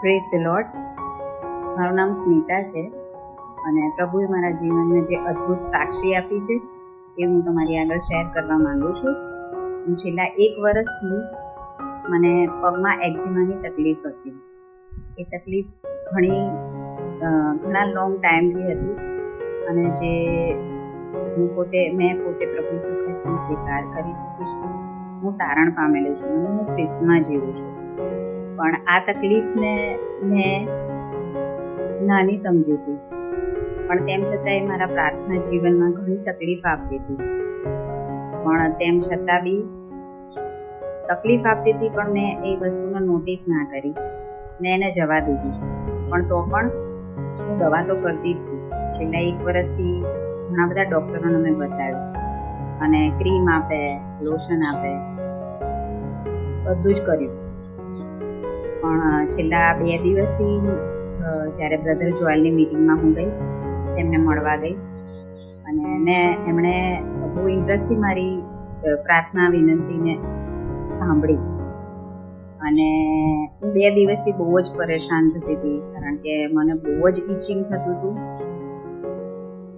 Praise the lord. મારું નામ સ્મિતા છે અને પ્રભુએ મારા જીવનને જે અદ્ભુત સાક્ષી આપી છે એ હું તમારી આગળ શેર કરવા માંગુ છું. હું છેલ્લા 1 વર્ષથી મને પગમાં એક્ઝિમાની તકલીફ હતી. એ તકલીફ ઘણા લોંગ ટાઈમથી હતી અને જે મેં પોતે પ્રભુ ઈસુ ખ્રિસ્તનો સ્વીકાર કરી ચૂકી છું. હું તારણ પામેલું છું અને હું ખ્રિસ્તમાં જીવું છું. પણ આ તકલીફને મેં નાની સમજી હતી, પણ તેમ છતાંય મારા પ્રાર્થના જીવનમાં ઘણી તકલીફ આપતી હતી. પણ તેમ છતાં બી તકલીફ આપતી હતી, પણ મેં એ વસ્તુને નોટિસ ના કરી, મેં એને જવા દીધી. પણ તો પણ હું દવા તો કરતી જ હતી. છેલ્લા 1 વર્ષથી ઘણા બધા ડૉક્ટરોને મેં બતાવ્યું અને ક્રીમ આપે, લોશન આપે, બધું જ કર્યું. પણ છેલ્લા 2 દિવસથી જ્યારે બ્રધર જોએલની મિટિંગમાં હું ગઈ, તેમને મળવા ગઈ અને એમણે બહુ ઇન્ટરેસ્ટથી મારી પ્રાર્થના વિનંતીને સાંભળી અને હું 2 દિવસથી બહુ જ પરેશાન થતી હતી, કારણ કે મને બહુ જ ઇચિંગ થતું હતું.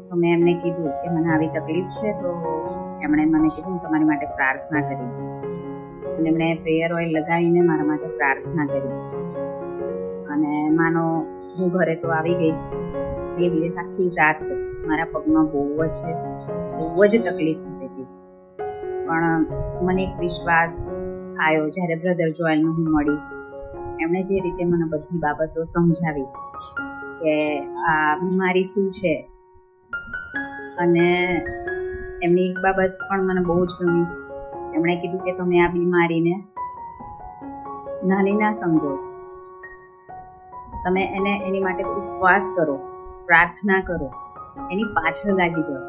તો મેં એમને કીધું કે મને આવી તકલીફ છે. તો એમણે મને કીધું હું તમારી માટે પ્રાર્થના કરીશ અને એમણે પ્રેયર ઓઇલ લગાવીને મારા માટે પ્રાર્થના કરી. અને માનો હું ઘરે તો આવી ગઈ. 2 દિવસ આખી રાત મારા પગમાં બહુ જ તકલીફ થતી હતી. પણ મને એક વિશ્વાસ આવ્યો જ્યારે બ્રધર જોએલને હું મળી. એમણે જે રીતે મને બધી બાબતો સમજાવી કે આ બીમારી શું છે, અને એમની એક બાબત પણ મને બહુ જ ગમી. એમણે કીધું કે તમે આ બીમારીને નાની ના સમજો, તમે એની માટે ઉપવાસ કરો, પ્રાર્થના કરો, એની પાછળ લાગી જાઓ.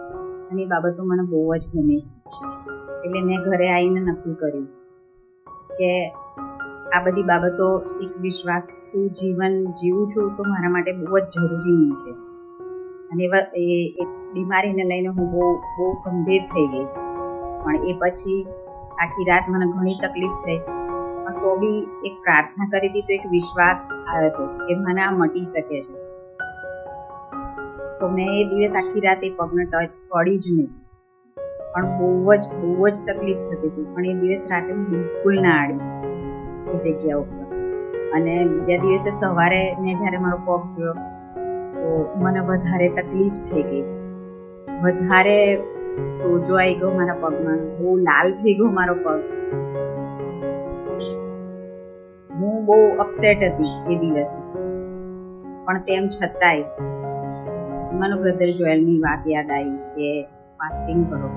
અને એ બાબતો મને બહુ જ ગમી. એટલે મેં ઘરે આવીને નક્કી કર્યું કે આ બધી બાબતો એક વિશ્વાસુ જીવન જીવું છું તો મારા માટે બહુ જ જરૂરી છે. અને એ બીમારીને લઈને હું બહુ ગંભીર થઈ ગઈ. પણ એ પછી આખી રાત મને ઘણી તકલીફ થઈ, પણ તો બી એક પ્રાર્થના કરી હતી, તો એક વિશ્વાસ આવ્યો હતો કે મને આ મટી શકે છે. તો મેં એ દિવસ આખી રાત એ પગને પડી જ નહીં, પણ બહુ જ તકલીફ થતી હતી. પણ એ દિવસ રાતે હું બિલકુલ ના આડી એ જગ્યા ઉપર. અને બીજા દિવસે સવારે મેં જ્યારે મારો પગ જોયો તો મને વધારે તકલીફ થઈ ગઈ, વધારે સોજો આવી ગયો મારા પગમાં, બહુ લાલ થઈ ગયો મારો પગ. હું બહુ અપસેટ હતી એ દિવસે. પણ તેમ છતાંય મને બ્રધર જોએલની વાત યાદ આવી કે ફાસ્ટિંગ કરો.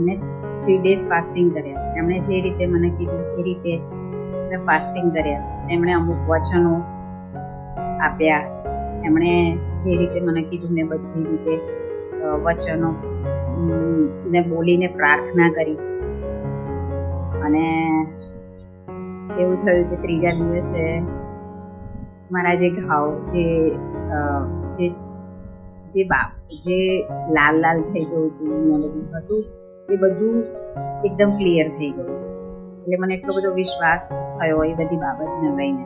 મેં 3 days ફાસ્ટિંગ કર્યા. એમણે જે રીતે મને કીધું એ રીતે મેં ફાસ્ટિંગ કર્યા. એમણે અમુક વચનો આપ્યા. એમણે જે રીતે મને કીધું મેં બધી રીતે વચનો ને બોલીને પ્રાર્થના કરી. અને એવું થયું કે 3જા દિવસે મારા જે ઘાવ જે લાલ થઈ ગયું હતું એ બધું એકદમ ક્લિયર થઈ ગયું. એટલે મને એટલો બધો વિશ્વાસ થયો એ બધી બાબતને લઈને.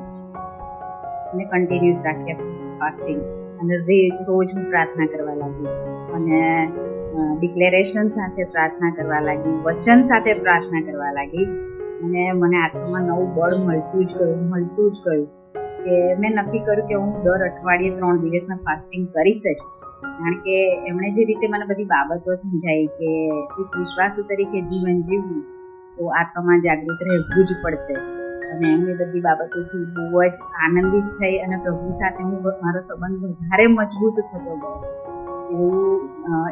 મેં કન્ટિન્યુઅસ રાખ્યા ફાસ્ટિંગ અને રોજ હું પ્રાર્થના કરવા લાગી અને ડિક્લેરેશન સાથે પ્રાર્થના કરવા લાગી, વચન સાથે પ્રાર્થના કરવા લાગી. અને મને આત્મામાં નવું બળ મળતું જ ગયું કે મેં નક્કી કર્યું કે હું દર અઠવાડિયે 3 દિવસના ફાસ્ટિંગ કરીશ જ. કારણ કે એમણે જે રીતે મને બધી બાબતો સમજાવી કે એક વિશ્વાસુ તરીકે જીવન જીવવું તો આત્મામાં જાગૃત રહેવું જ પડશે. અને એમની બધી બાબતોથી બહુ જ આનંદિત થઈ અને પ્રભુ સાથે મારો સંબંધ વધારે મજબૂત થતો ગયો.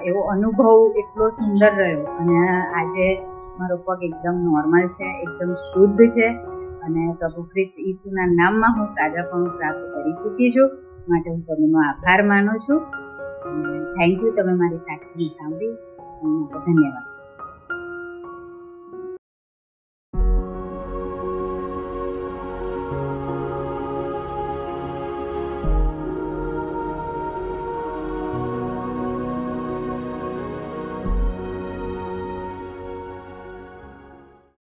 એવો અનુભવ એટલો સુંદર રહ્યો. અને આજે મારો પગ એકદમ નોર્મલ છે, એકદમ શુદ્ધ છે. અને પ્રભુ ખ્રિસ્ત ઈસુના નામમાં હું સાજાપણું પ્રાપ્ત કરી ચૂકી છું. માટે હું તમને આભાર માનું છું. થેન્ક યુ, તમે મારી સાક્ષી સાંભળી. ધન્યવાદ.